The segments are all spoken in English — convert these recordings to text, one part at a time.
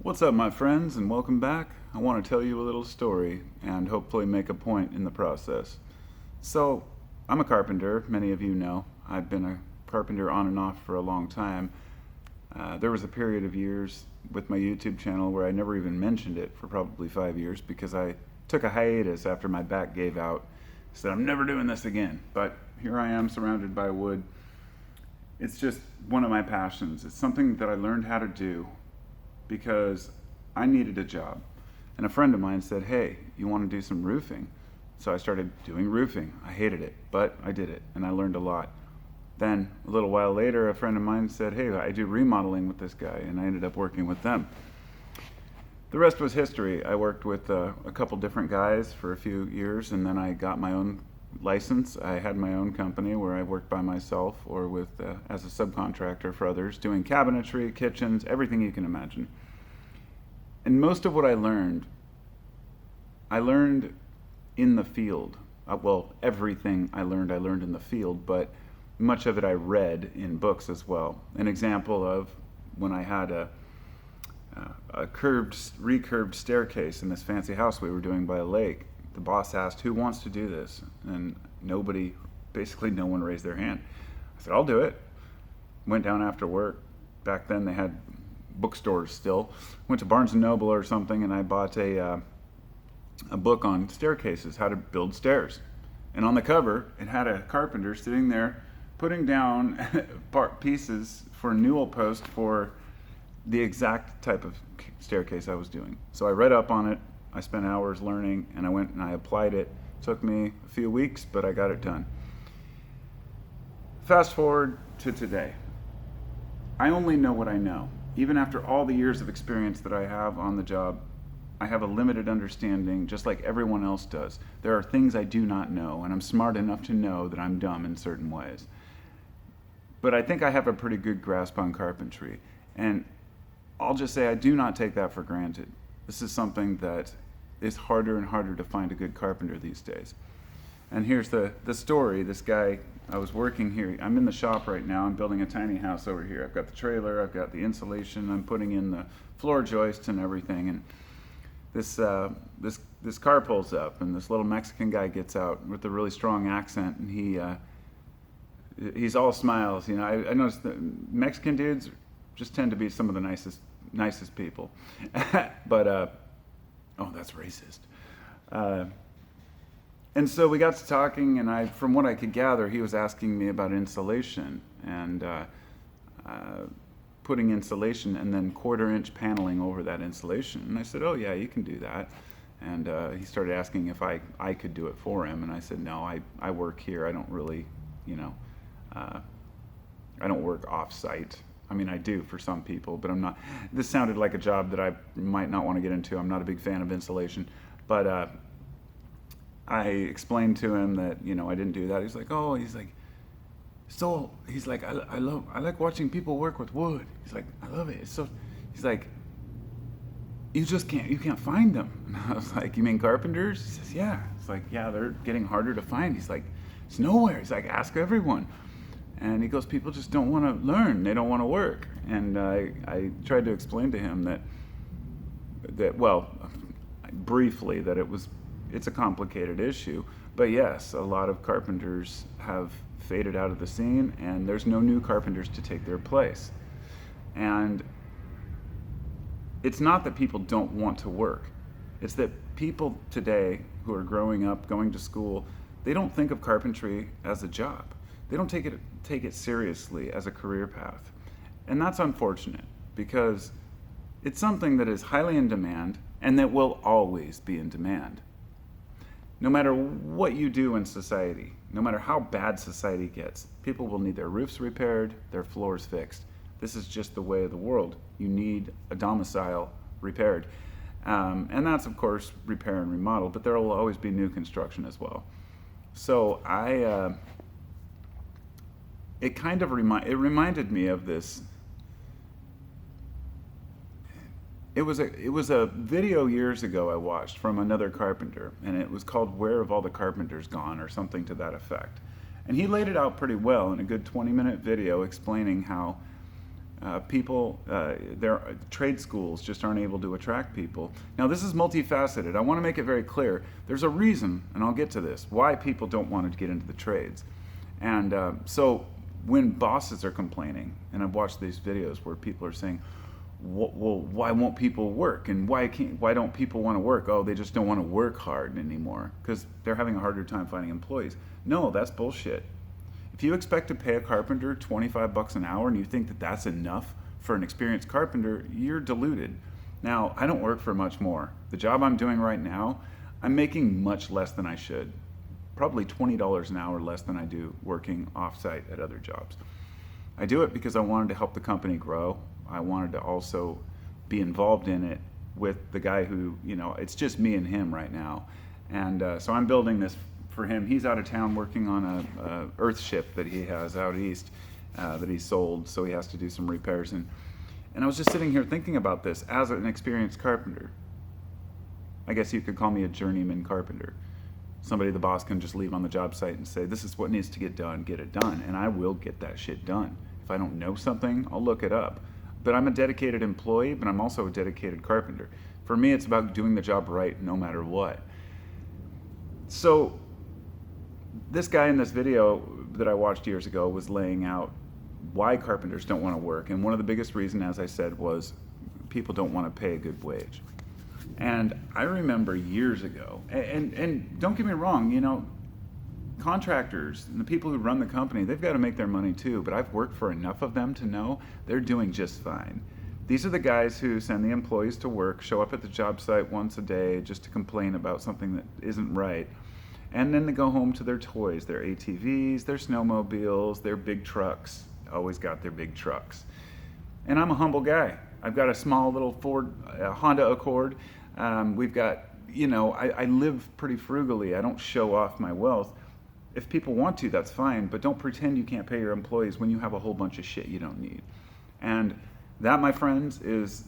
What's up, my friends, and welcome back. I want to tell you a little story and hopefully make a point in the process. So, I'm a carpenter, many of you know. I've been a carpenter on and off for a long time. There was a period of years with my YouTube channel where I never even mentioned it for probably 5 years because I took a hiatus after my back gave out. I said, I'm never doing this again. But here I am surrounded by wood. It's just one of my passions. It's something that I learned how to do because I needed a job. And a friend of mine said, hey, you want to do some roofing? So I started doing roofing. I hated it, but I did it, and I learned a lot. Then, a little while later, a friend of mine said, hey, I do remodeling with this guy, and I ended up working with them. The rest was history. I worked with a couple different guys for a few years, and then I got my own license. I had my own company where I worked by myself or with as a subcontractor for others, doing cabinetry, kitchens, everything you can imagine. And most of what I learned in the field. Well, everything I learned in the field, but much of it I read in books as well. An example of when I had a recurved staircase in this fancy house we were doing by a lake. The boss asked, who wants to do this? And basically no one raised their hand. I said, I'll do it. Went down after work. Back then they had bookstores still. Went to Barnes & Noble or something, and I bought a book on staircases, how to build stairs. And on the cover, it had a carpenter sitting there putting down pieces for a newel post for the exact type of staircase I was doing. So I read up on it. I spent hours learning, and I went and I applied it. Took me a few weeks, but I got it done. Fast forward to today. I only know what I know. Even after all the years of experience that I have on the job, I have a limited understanding, just like everyone else does. There are things I do not know, and I'm smart enough to know that I'm dumb in certain ways. But I think I have a pretty good grasp on carpentry, and I'll just say I do not take that for granted. This is something that is harder and harder to find a good carpenter these days. And here's the story. This guy, I was working here. I'm in the shop right now. I'm building a tiny house over here. I've got the trailer. I've got the insulation. I'm putting in the floor joists and everything. And this car pulls up, and this little Mexican guy gets out with a really strong accent, and he's all smiles. You know, I noticed that Mexican dudes just tend to be some of the nicest people. But oh, that's racist. And so we got to talking, and from what I could gather, he was asking me about insulation and putting insulation and then 1/4-inch paneling over that insulation. And I said, oh yeah, you can do that. And he started asking if I could do it for him, and I said, no, I work here. I don't really, I don't work off-site. I mean, I do for some people, but I'm not. This sounded like a job that I might not want to get into. I'm not a big fan of insulation. But I explained to him that, I didn't do that. He's like, I like watching people work with wood. He's like, I love it. He's like, you can't find them. And I was like, you mean carpenters? He says, yeah. It's like, yeah, they're getting harder to find. He's like, it's nowhere. He's like, ask everyone. And he goes, people just don't want to learn. They don't want to work. And I tried to explain to him briefly, that it's a complicated issue. But yes, a lot of carpenters have faded out of the scene, and there's no new carpenters to take their place. And it's not that people don't want to work. It's that people today who are growing up, going to school, they don't think of carpentry as a job. They don't take it seriously as a career path. And that's unfortunate, because it's something that is highly in demand and that will always be in demand. No matter what you do in society, no matter how bad society gets, people will need their roofs repaired, their floors fixed. This is just the way of the world. You need a domicile repaired. And that's, of course, repair and remodel, but there will always be new construction as well. So it kind of reminded me of this. It was a video years ago I watched from another carpenter, and it was called "Where Have All the Carpenters Gone?" or something to that effect. And he laid it out pretty well in a good 20-minute video explaining how Their trade schools just aren't able to attract people. Now, this is multifaceted. I want to make it very clear. There's a reason, and I'll get to this, why people don't want to get into the trades. And so when bosses are complaining, and I've watched these videos where people are saying, well, why won't people work? And why don't people want to work? Oh, they just don't want to work hard anymore because they're having a harder time finding employees. No, that's bullshit. If you expect to pay a carpenter $25 an hour and you think that that's enough for an experienced carpenter, you're deluded. Now, I don't work for much more. The job I'm doing right now, I'm making much less than I should. Probably $20 an hour less than I do working off-site at other jobs. I do it because I wanted to help the company grow. I wanted to also be involved in it with the guy who, it's just me and him right now. And so I'm building this for him. He's out of town working on a earth ship that he has out east that he sold, so he has to do some repairs. And I was just sitting here thinking about this as an experienced carpenter. I guess you could call me a journeyman carpenter. Somebody the boss can just leave on the job site and say, this is what needs to get done, get it done. And I will get that shit done. If I don't know something, I'll look it up. But I'm a dedicated employee, but I'm also a dedicated carpenter. For me, it's about doing the job right no matter what. So this guy in this video that I watched years ago was laying out why carpenters don't want to work. And one of the biggest reasons, as I said, was people don't want to pay a good wage. And I remember years ago, and don't get me wrong, contractors and the people who run the company, they've got to make their money too, but I've worked for enough of them to know they're doing just fine. These are the guys who send the employees to work, show up at the job site once a day just to complain about something that isn't right. And then they go home to their toys, their ATVs, their snowmobiles, their big trucks. Always got their big trucks. And I'm a humble guy. I've got a small little Honda Accord. We've got, I live pretty frugally. I don't show off my wealth. If people want to, that's fine, but don't pretend you can't pay your employees when you have a whole bunch of shit you don't need. And that, my friends, is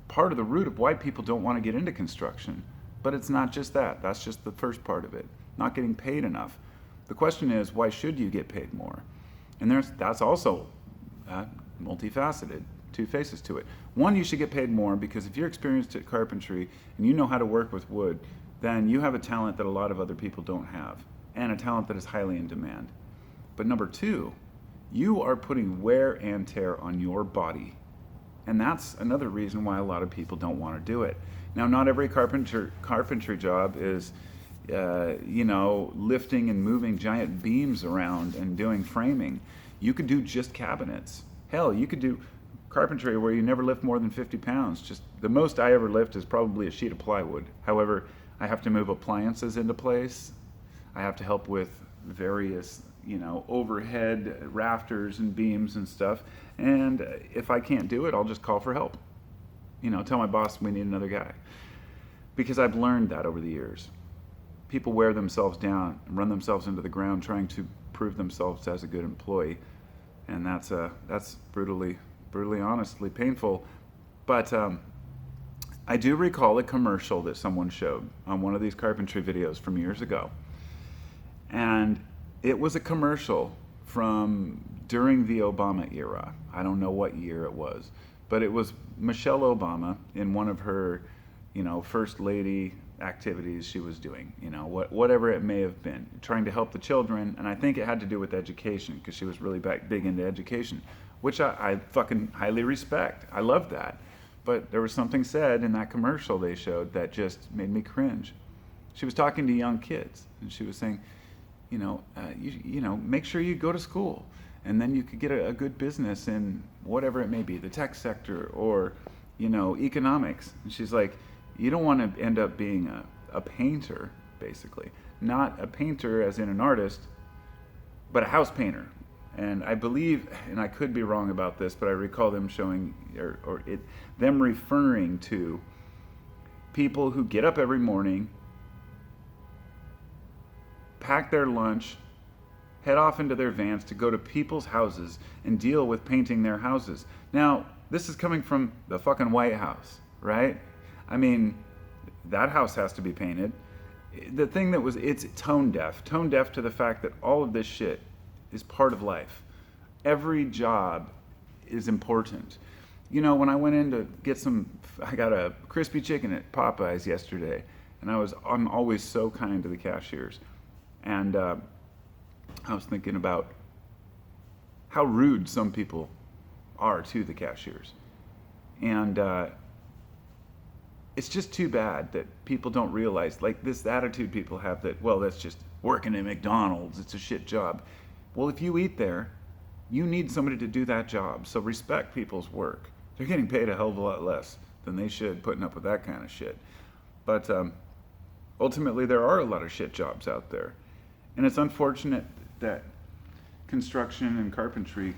part of the root of why people don't want to get into construction. But it's not just that. That's just the first part of it. Not getting paid enough. The question is, why should you get paid more? And that's also multifaceted, two faces to it. One, you should get paid more because if you're experienced at carpentry and you know how to work with wood, then you have a talent that a lot of other people don't have, and a talent that is highly in demand. But number two, you are putting wear and tear on your body. And that's another reason why a lot of people don't want to do it. Now, not every carpentry job is lifting and moving giant beams around and doing framing. You could do just cabinets. Hell, you could do carpentry where you never lift more than 50 pounds. Just the most I ever lift is probably a sheet of plywood. However, I have to move appliances into place. I have to help with various, overhead rafters and beams and stuff. And if I can't do it, I'll just call for help. Tell my boss we need another guy. Because I've learned that over the years. People wear themselves down and run themselves into the ground trying to prove themselves as a good employee. And that's brutally honestly painful. But I do recall a commercial that someone showed on one of these carpentry videos from years ago. And it was a commercial from during the Obama era. I don't know what year it was, but it was Michelle Obama in one of her, first lady activities she was doing, whatever it may have been, trying to help the children. And I think it had to do with education because she was really big into education, which I fucking highly respect. I love that. But there was something said in that commercial they showed that just made me cringe. She was talking to young kids and she was saying, make sure you go to school and then you could get a good business in whatever it may be, the tech sector or, economics. And she's like, you don't want to end up being a painter, basically. Not a painter as in an artist, but a house painter. And I believe, and I could be wrong about this, but I recall them showing, them referring to people who get up every morning, pack their lunch, head off into their vans to go to people's houses and deal with painting their houses. Now, this is coming from the fucking White House, right? I mean, that house has to be painted. The thing it's tone deaf to the fact that all of this shit is part of life. Every job is important. You know, when I went in to get I got a crispy chicken at Popeyes yesterday, and I'm always so kind to the cashiers. And I was thinking about how rude some people are to the cashiers. And it's just too bad that people don't realize, like, this attitude people have that, well, that's just working at McDonald's, it's a shit job. Well, if you eat there, you need somebody to do that job. So respect people's work. They're getting paid a hell of a lot less than they should putting up with that kind of shit. But ultimately, there are a lot of shit jobs out there. And it's unfortunate that construction and carpentry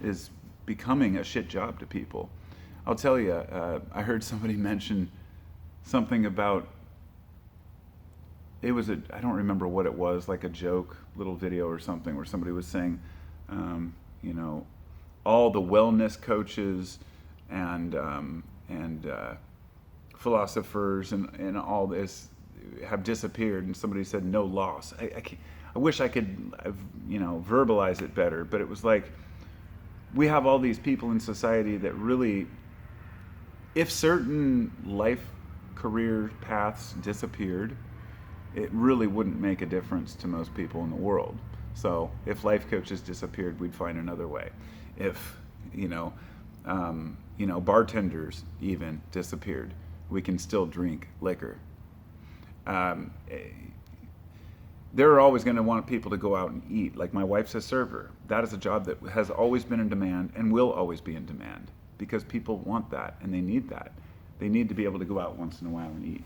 is becoming a shit job to people. I'll tell you, I heard somebody mention something about, I don't remember what it was, like a joke, little video or something, where somebody was saying, all the wellness coaches and philosophers and all this have disappeared, and somebody said no loss. I wish I could, verbalize it better, but it was like, we have all these people in society that really, if certain life career paths disappeared, it really wouldn't make a difference to most people in the world. So if life coaches disappeared, we'd find another way. If, bartenders even disappeared, we can still drink liquor. They're always going to want people to go out and eat. Like, my wife's a server. That is a job that has always been in demand and will always be in demand, because people want that and they need that. They need to be able to go out once in a while and eat.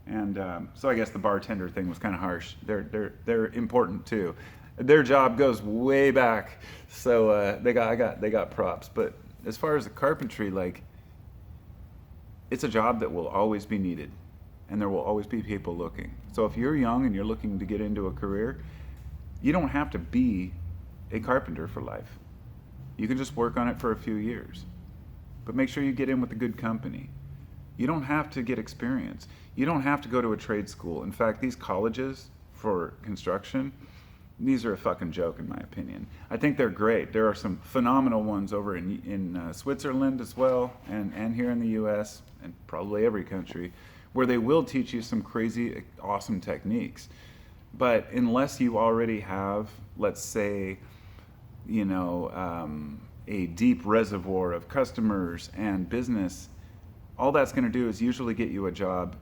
And so I guess the bartender thing was kind of harsh. They're important too. Their job goes way back, so they got props. But as far as the carpentry, like, it's a job that will always be needed, and there will always be people looking. So if you're young and you're looking to get into a career, you don't have to be a carpenter for life. You can just work on it for a few years, but make sure you get in with a good company. You don't have to get experience. You don't have to go to a trade school. In fact, these colleges for construction, these are a fucking joke in my opinion. I think they're great. There are some phenomenal ones over in Switzerland as well, and here in the US, and probably every country, where they will teach you some crazy, awesome techniques. But unless you already have, let's say, a deep reservoir of customers and business, all that's going to do is usually get you a job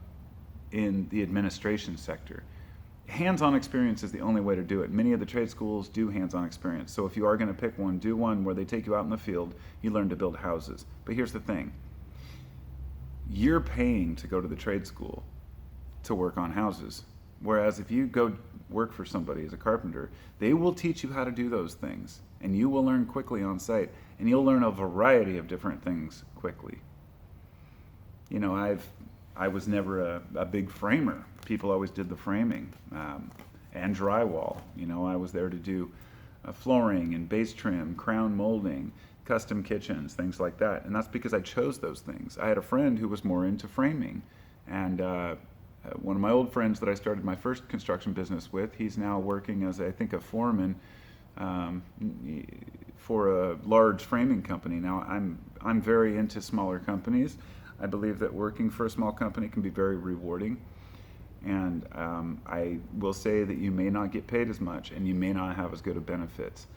in the administration sector. Hands-on experience is the only way to do it. Many of the trade schools do hands-on experience. So if you are going to pick one, do one where they take you out in the field, you learn to build houses. But here's the thing. You're paying to go to the trade school to work on houses. Whereas if you go work for somebody as a carpenter, they will teach you how to do those things, and you will learn quickly on site, and you'll learn a variety of different things quickly. I was never a big framer. People always did the framing and drywall. I was there to do flooring and base trim, crown molding, custom kitchens, things like that. And that's because I chose those things. I had a friend who was more into framing, and one of my old friends that I started my first construction business with, he's now working as, I think, a foreman for a large framing company. Now, I'm very into smaller companies. I believe that working for a small company can be very rewarding. And I will say that you may not get paid as much, and you may not have as good of benefits.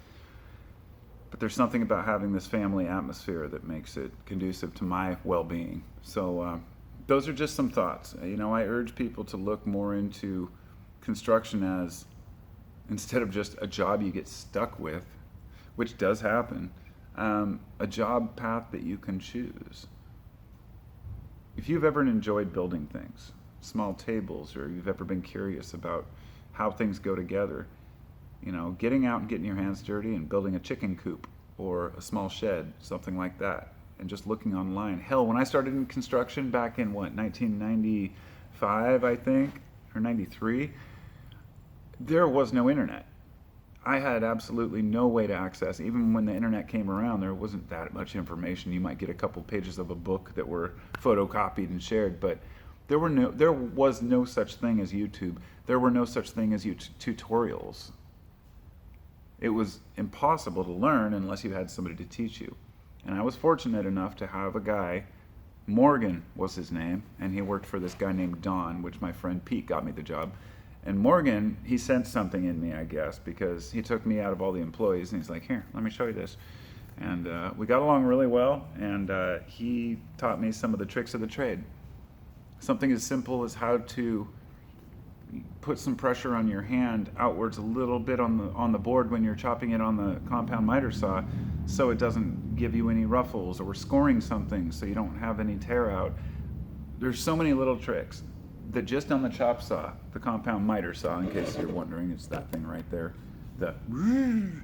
But there's something about having this family atmosphere that makes it conducive to my well-being. So those are just some thoughts. I urge people to look more into construction as, instead of just a job you get stuck with, which does happen, a job path that you can choose. If you've ever enjoyed building things, small tables, or you've ever been curious about how things go together, getting out and getting your hands dirty and building a chicken coop or a small shed, something like that, and just looking online. Hell, when I started in construction back in 1995, I think, or 93, there was no internet. I had absolutely no way to access. Even when the internet came around, there wasn't that much information. You might get a couple pages of a book that were photocopied and shared, but there was no such thing as YouTube. There were no such thing as tutorials. It was impossible to learn unless you had somebody to teach you. And I was fortunate enough to have a guy, Morgan was his name, and he worked for this guy named Don, which my friend Pete got me the job. And Morgan, he sensed something in me, I guess, because he took me out of all the employees and he's like, here, let me show you this. And we got along really well, and he taught me some of the tricks of the trade. Something as simple as how to put some pressure on your hand outwards a little bit on the board when you're chopping it on the compound miter saw, so it doesn't give you any ruffles, or scoring something so you don't have any tear out. There's so many little tricks that just on the chop saw, the compound miter saw, in case you're wondering, it's that thing right there.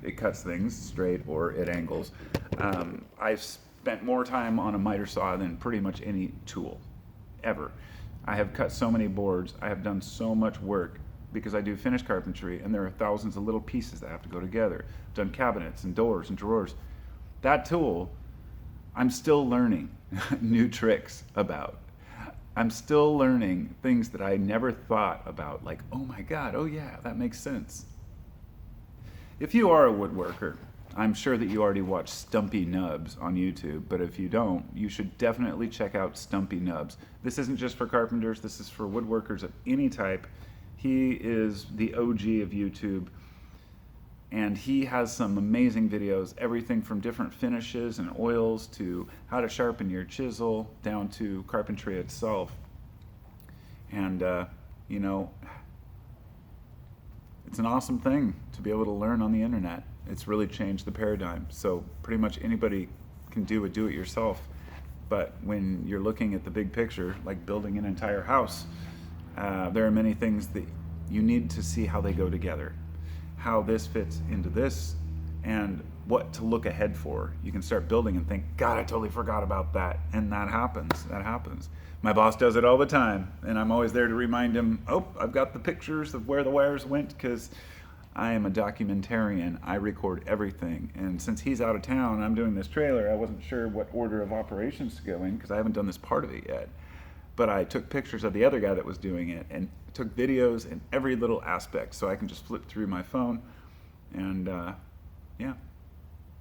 It cuts things straight or at angles. I've spent more time on a miter saw than pretty much any tool ever. I have cut so many boards, I have done so much work because I do finished carpentry, and there are thousands of little pieces that have to go together. I've done cabinets and doors and drawers. That tool, I'm still learning new tricks about. I'm still learning things that I never thought about, like, oh my God, oh yeah, that makes sense. If you are a woodworker, I'm sure that you already watch Stumpy Nubs on YouTube, but if you don't, you should definitely check out Stumpy Nubs. This isn't just for carpenters, this is for woodworkers of any type. He is the OG of YouTube, and he has some amazing videos, everything from different finishes and oils to how to sharpen your chisel down to carpentry itself. And, you know, it's an awesome thing to be able to learn on the internet. It's really changed the paradigm. So pretty much anybody can do it yourself. But when you're looking at the big picture, like building an entire house, there are many things that you need to see how they go together, how this fits into this, and what to look ahead for. You can start building and think, God, I totally forgot about that. And that happens. That happens. My boss does it all the time, and I'm always there to remind him, oh, I've got the pictures of where the wires went, because I am a documentarian. I record everything. And since he's out of town, I'm doing this trailer, I wasn't sure what order of operations to go in because I haven't done this part of it yet. But I took pictures of the other guy that was doing it and took videos in every little aspect, so I can just flip through my phone. And yeah,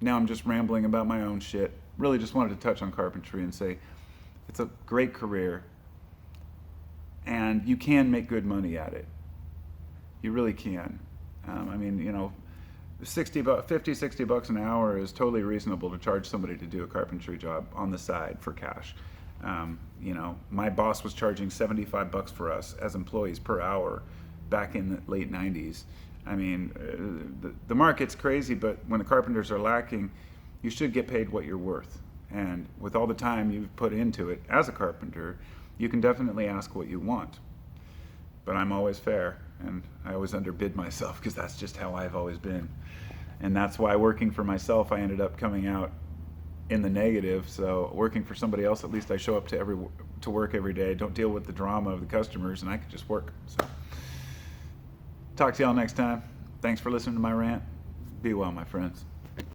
now I'm just rambling about my own shit. Really just wanted to touch on carpentry and say it's a great career, and you can make good money at it. You really can. I mean, you know, 50, 60 bucks an hour is totally reasonable to charge somebody to do a carpentry job on the side for cash. You know, my boss was charging 75 bucks for us as employees per hour back in the late 90s. I mean, the market's crazy, but when the carpenters are lacking, you should get paid what you're worth. And with all the time you've put into it as a carpenter, you can definitely ask what you want. But I'm always fair, and I always underbid myself because that's just how I've always been. And that's why working for myself, I ended up coming out in the negative. So working for somebody else, at least I show up to work every day, don't deal with the drama of the customers, and I can just work. So talk to y'all next time. Thanks for listening to my rant. Be well, my friends.